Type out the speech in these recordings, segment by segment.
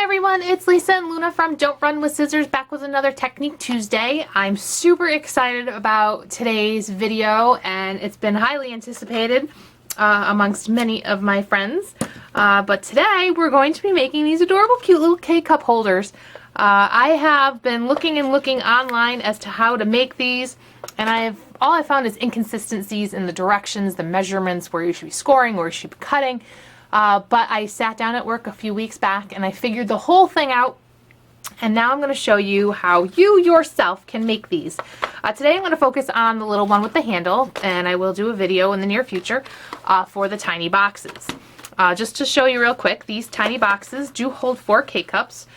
everyone, it's Lisa and Luna from Don't Run with Scissors, back with another Technique Tuesday. I'm super excited about today's video and it's been highly anticipated amongst many of my friends. But today we're going to be making these adorable cute little K-cup holders. I have been looking online as to how to make these, and all I found is inconsistencies in the directions, the measurements, where you should be scoring, where you should be cutting. But I sat down at work a few weeks back and I figured the whole thing out, and now I'm going to show you how you yourself can make these. Today I'm going to focus on the little one with the handle, and I will do a video in the near future for the tiny boxes. Just to show you real quick, these tiny boxes do hold 4 K-cups.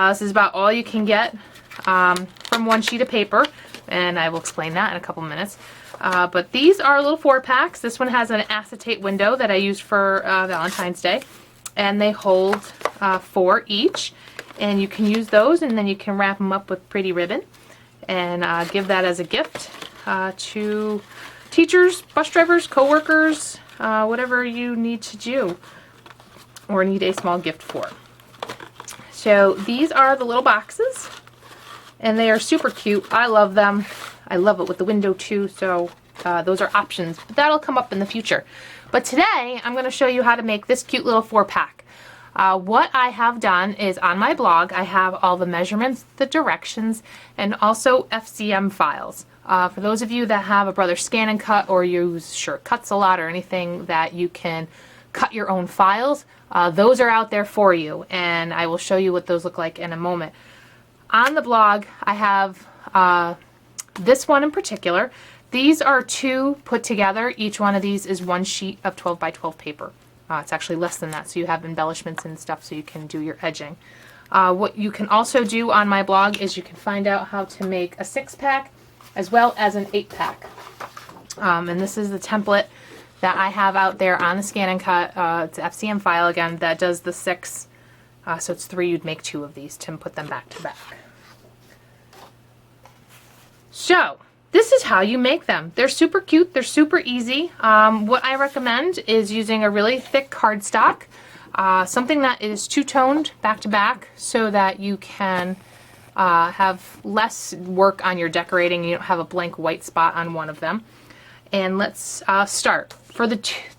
This is about all you can get from one sheet of paper, and I will explain that in a couple minutes. But these are little 4-packs. This one has an acetate window that I used for Valentine's Day, and they hold 4 each, and you can use those and then you can wrap them up with pretty ribbon and give that as a gift to teachers, bus drivers, co-workers, whatever you need to do or need a small gift for. So these are the little boxes, and they are super cute. I love them. I love it with the window too, so those are options, but that'll come up in the future. But today I'm going to show you how to make this cute little 4-pack. What I have done is on my blog I have all the measurements, the directions, and also FCM files. For those of you that have a Brother Scan and Cut or use Cuts a lot or anything that you can cut your own files, those are out there for you, and I will show you what those look like in a moment. On the blog I have this one in particular. These are 2 put together. Each one of these is 1 sheet of 12 by 12 paper. It's actually less than that, so you have embellishments and stuff so you can do your edging. What you can also do on my blog is you can find out how to make a 6-pack as well as an 8-pack. And this is the template that I have out there on the Scan and Cut. It's an FCM file again that does the 6. So it's 3, you'd make 2 of these to put them back to back. So this is how you make them. They're super cute. They're super easy. What I recommend is using a really thick cardstock, something that is two-toned back to back so that you can have less work on your decorating. You don't have a blank white spot on one of them. And let's start.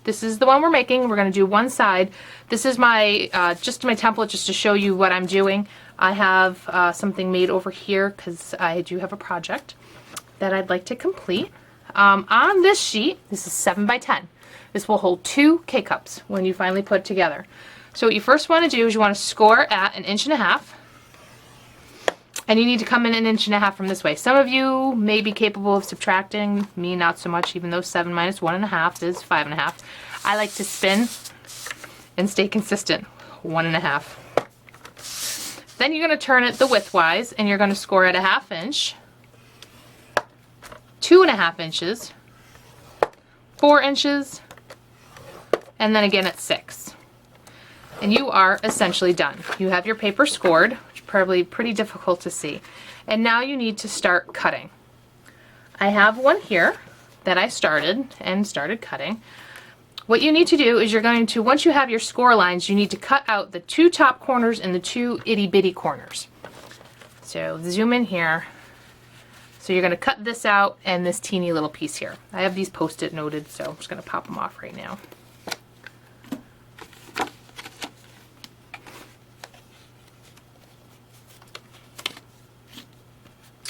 This is the one we're making. We're going to do one side. This is my just my template, just to show you what I'm doing. I have something made over here because I do have a project that I'd like to complete. On this sheet, this is 7 by 10. This will hold 2 K-cups when you finally put it together. So what you first want to do is you want to score at 1.5 inches. And you need to come in 1.5 inches from this way. Some of you may be capable of subtracting, me not so much, even though 7 minus 1.5 is 5.5. I like to spin and stay consistent, 1.5. Then you're going to turn it the widthwise, and you're going to score at 1/2 inch, 2.5 inches, 4 inches, and then again at 6. And you are essentially done. You have your paper scored, which is probably pretty difficult to see. And now you need to start cutting. I have one here that I started cutting. What you need to do is you're going to, once you have your score lines, you need to cut out the 2 top corners and the 2 itty bitty corners. So zoom in here. So you're going to cut this out and this teeny little piece here. I have these Post-it noted, so I'm just going to pop them off right now.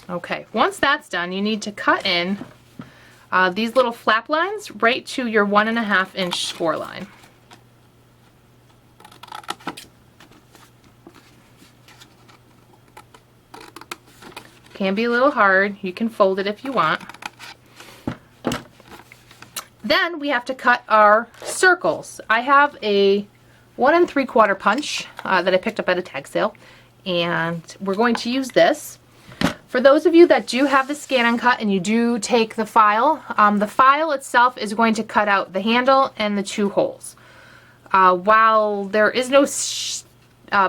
Okay, once that's done, you need to cut in these little flap lines right to your 1.5 inch score line. Can be a little hard. You can fold it if you want. Then we have to cut our circles. I have a 1 3/4 punch that I picked up at a tag sale, and we're going to use this. For those of you that do have the Scan and Cut and you do take the file itself is going to cut out the handle and the 2 holes. While there is no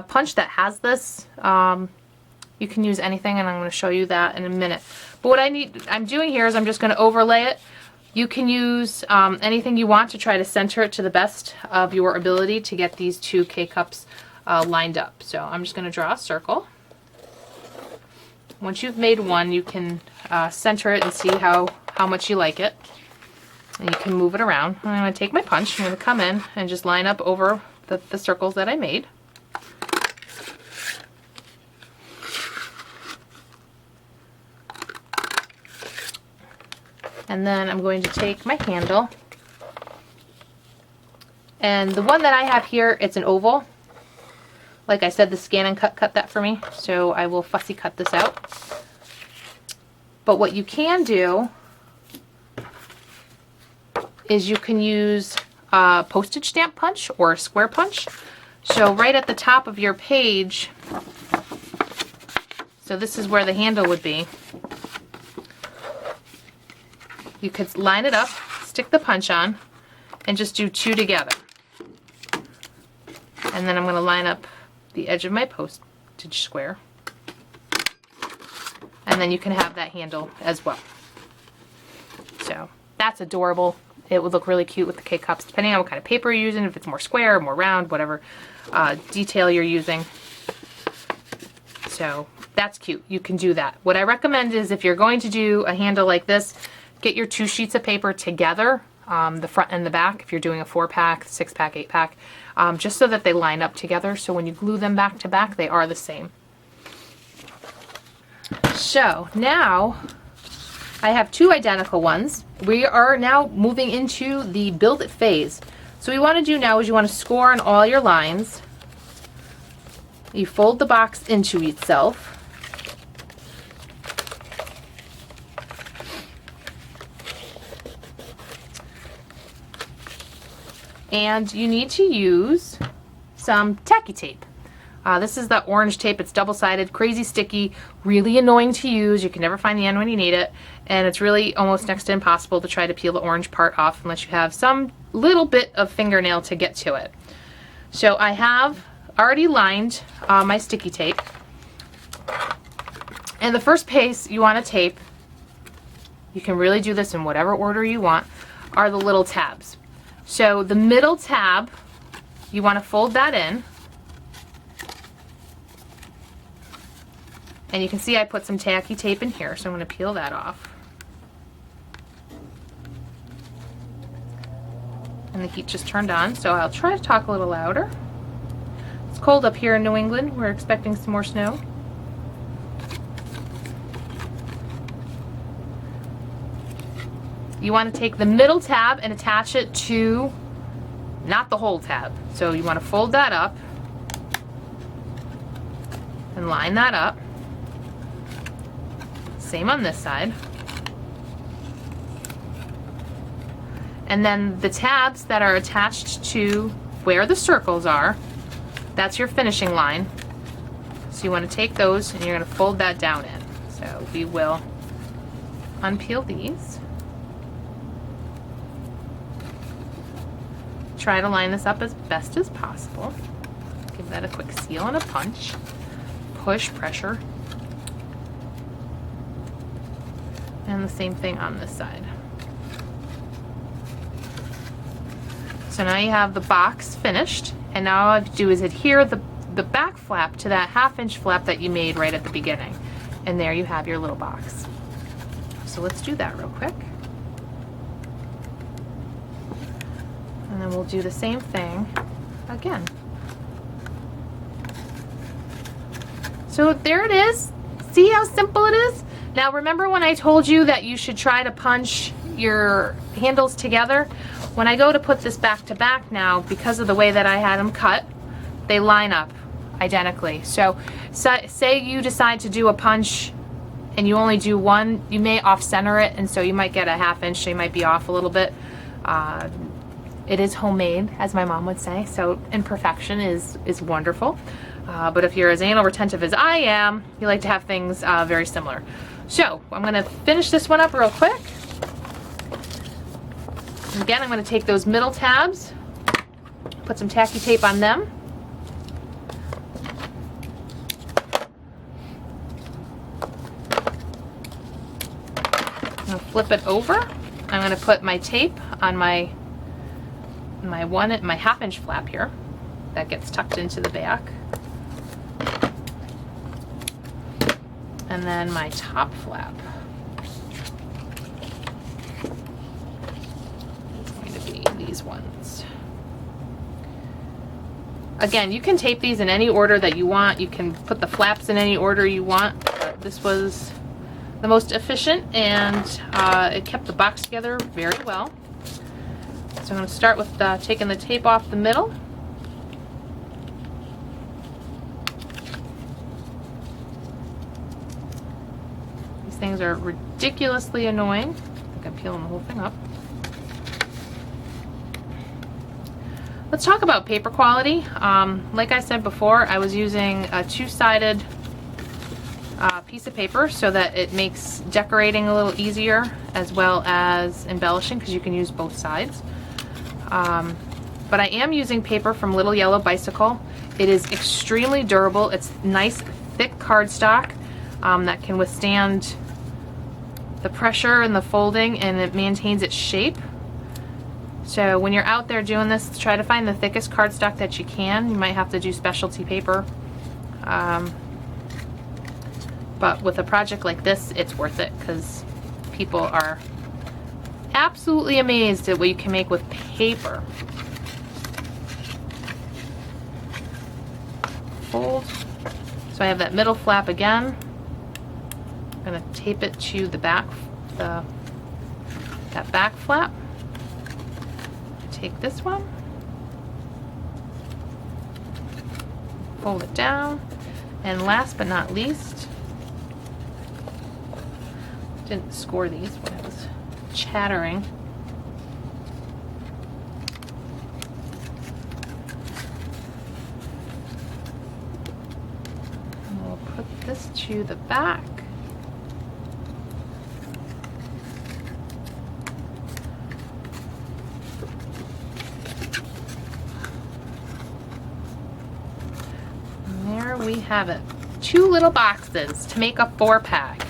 punch that has this, you can use anything, and I'm going to show you that in a minute. But what I'm doing here is I'm just going to overlay it. You can use anything you want to try to center it to the best of your ability to get these 2 K-cups lined up. So I'm just going to draw a circle. Once you've made one, you can center it and see how much you like it. And you can move it around. I'm going to take my punch. I'm going to come in and just line up over the circles that I made. And then I'm going to take my handle. And the one that I have here, it's an oval. Like I said, the Scan and Cut that for me. So I will fussy cut this out. But what you can do is you can use a postage stamp punch or a square punch. So right at the top of your page, so this is where the handle would be. You could line it up, stick the punch on, and just do 2 together. And then I'm going to line up the edge of my postage square. And then you can have that handle as well. So that's adorable. It would look really cute with the K-Cups, depending on what kind of paper you're using, if it's more square or more round, whatever detail you're using. So that's cute. You can do that. What I recommend is if you're going to do a handle like this, get your 2 sheets of paper together, the front and the back, if you're doing a 4-pack, 6-pack, 8-pack, just so that they line up together. So when you glue them back to back, they are the same. So now I have 2 identical ones. We are now moving into the build it phase. So what you want to do now is you want to score on all your lines. You fold the box into itself. And you need to use some tacky tape. This is the orange tape. It's double-sided, crazy sticky, really annoying to use. You can never find the end when you need it. And it's really almost next to impossible to try to peel the orange part off unless you have some little bit of fingernail to get to it. So I have already lined my sticky tape. And the first piece you want to tape, you can really do this in whatever order you want, are the little tabs. So the middle tab, you want to fold that in. And you can see I put some tacky tape in here, so I'm going to peel that off. And the heat just turned on, so I'll try to talk a little louder. It's cold up here in New England. We're expecting some more snow. You want to take the middle tab and attach it to, not the whole tab. So you want to fold that up and line that up. Same on this side. And then the tabs that are attached to where the circles are, that's your finishing line. So you want to take those and you're going to fold that down in. So we will unpeel these. Try to line this up as best as possible. Give that a quick seal and a punch. Push, pressure. And the same thing on this side. So now you have the box finished, and now all I have to do is adhere the back flap to that 1/2-inch flap that you made right at the beginning. And there you have your little box. So let's do that real quick. And then we'll do the same thing again. So there it is. See how simple it is? Now remember when I told you that you should try to punch your handles together? When I go to put this back to back now, because of the way that I had them cut, they line up identically. So say you decide to do a punch and you only do one, you may off center it, and so you might get a 1/2 inch, so you might be off a little bit. It is homemade, as my mom would say, so imperfection is wonderful. But if you're as anal retentive as I am, you like to have things very similar. So I'm going to finish this one up real quick. Again, I'm going to take those middle tabs, put some tacky tape on them. I'm going to flip it over. I'm going to put my tape on my 1/2 inch flap here. that gets tucked into the back. And then my top flap is going to be these ones. Again, you can tape these in any order that you want. You can put the flaps in any order you want. But this was the most efficient, and it kept the box together very well. So I'm going to start with taking the tape off the middle. These things are ridiculously annoying. I think I'm peeling the whole thing up. Let's talk about paper quality. Like I said before, I was using a two-sided piece of paper so that it makes decorating a little easier as well as embellishing, because you can use both sides. But I am using paper from Little Yellow Bicycle. It is extremely durable. It's nice, thick cardstock that can withstand the pressure and the folding, and it maintains its shape. So when you're out there doing this, try to find the thickest cardstock that you can. You might have to do specialty paper. But with a project like this, it's worth it, because people are absolutely amazed at what you can make with paper. Fold. So I have that middle flap again. I'm going to tape it to the back, that back flap. Take this one, fold it down, and last but not least, didn't score these when I was chattering. And we'll put this to the back. We have it. 2 little boxes to make a 4-pack.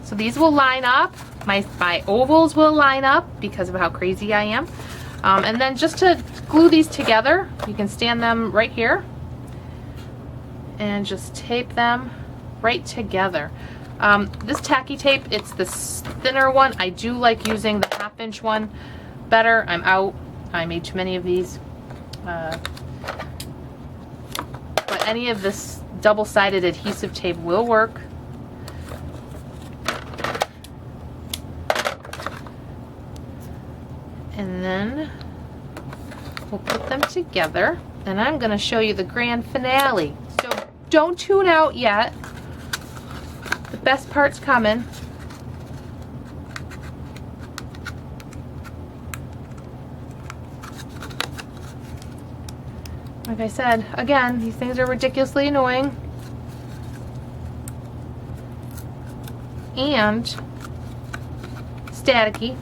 So these will line up. My ovals will line up because of how crazy I am. And then just to glue these together, you can stand them right here and just tape them right together. This tacky tape, it's the thinner one. I do like using the 1/2-inch one better. I'm out. I made too many of these. But any of this double-sided adhesive tape will work. And then we'll put them together, and I'm going to show you the grand finale. So don't tune out yet. The best part's coming. Like I said, again, these things are ridiculously annoying. And staticky.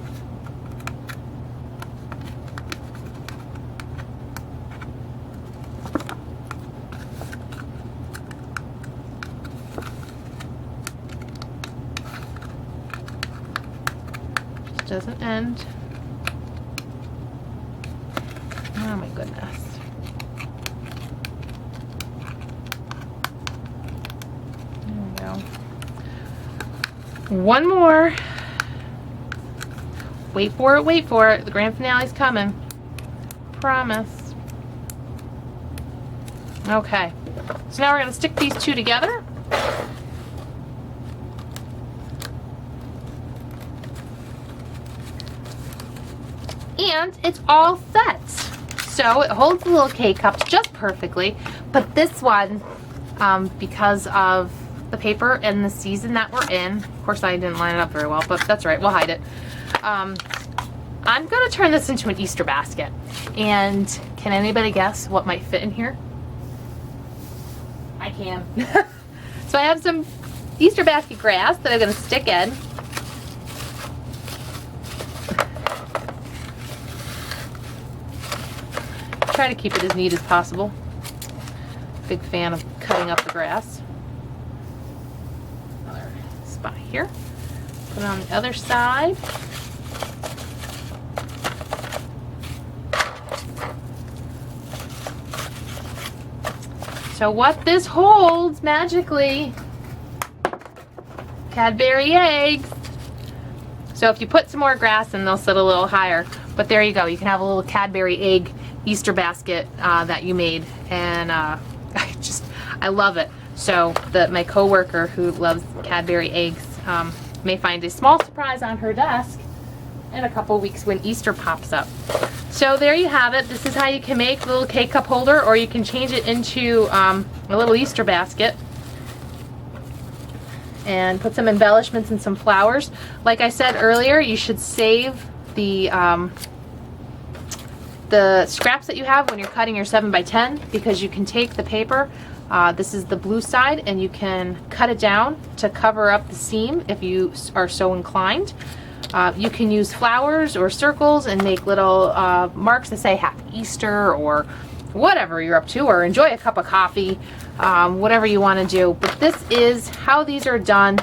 Just doesn't end. Oh my goodness. One more. Wait for it, wait for it. The grand finale's coming. Promise. Okay. So now we're going to stick these two together. And it's all set. So it holds the little K-cups just perfectly. But this one, because of the paper and the season that we're in. Of course, I didn't line it up very well, but that's right, we'll hide it. I'm gonna turn this into an Easter basket. And can anybody guess what might fit in here? I can. So I have some Easter basket grass that I'm gonna stick in. Try to keep it as neat as possible. Big fan of cutting up the grass. Another spot here. Put it on the other side. So what this holds magically, Cadbury eggs. So if you put some more grass in, they'll sit a little higher. But there you go. You can have a little Cadbury egg Easter basket that you made, and I love it. So my coworker who loves Cadbury eggs may find a small surprise on her desk in a couple weeks when Easter pops up. So there you have it. This is how you can make a little K-cup holder, or you can change it into a little Easter basket and put some embellishments and some flowers. Like I said earlier, you should save the scraps that you have when you're cutting your 7x10, because you can take the paper, this is the blue side, and you can cut it down to cover up the seam if you are so inclined. You can use flowers or circles and make little marks that say Happy Easter or whatever you're up to, or enjoy a cup of coffee, whatever you want to do. But this is how these are done,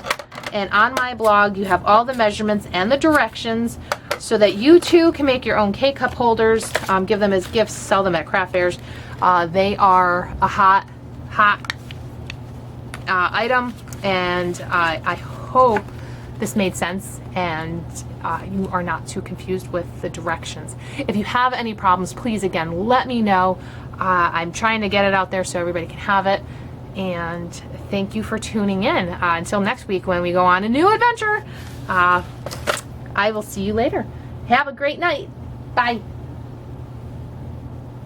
and on my blog you have all the measurements and the directions so that you too can make your own K-cup holders, give them as gifts, sell them at craft fairs. They are a hot item, and I hope this made sense and you are not too confused with the directions. If you have any problems, please again let me know. I'm trying to get it out there so everybody can have it, and thank you for tuning in. Until next week when we go on a new adventure, I will see you later. Have a great night. Bye.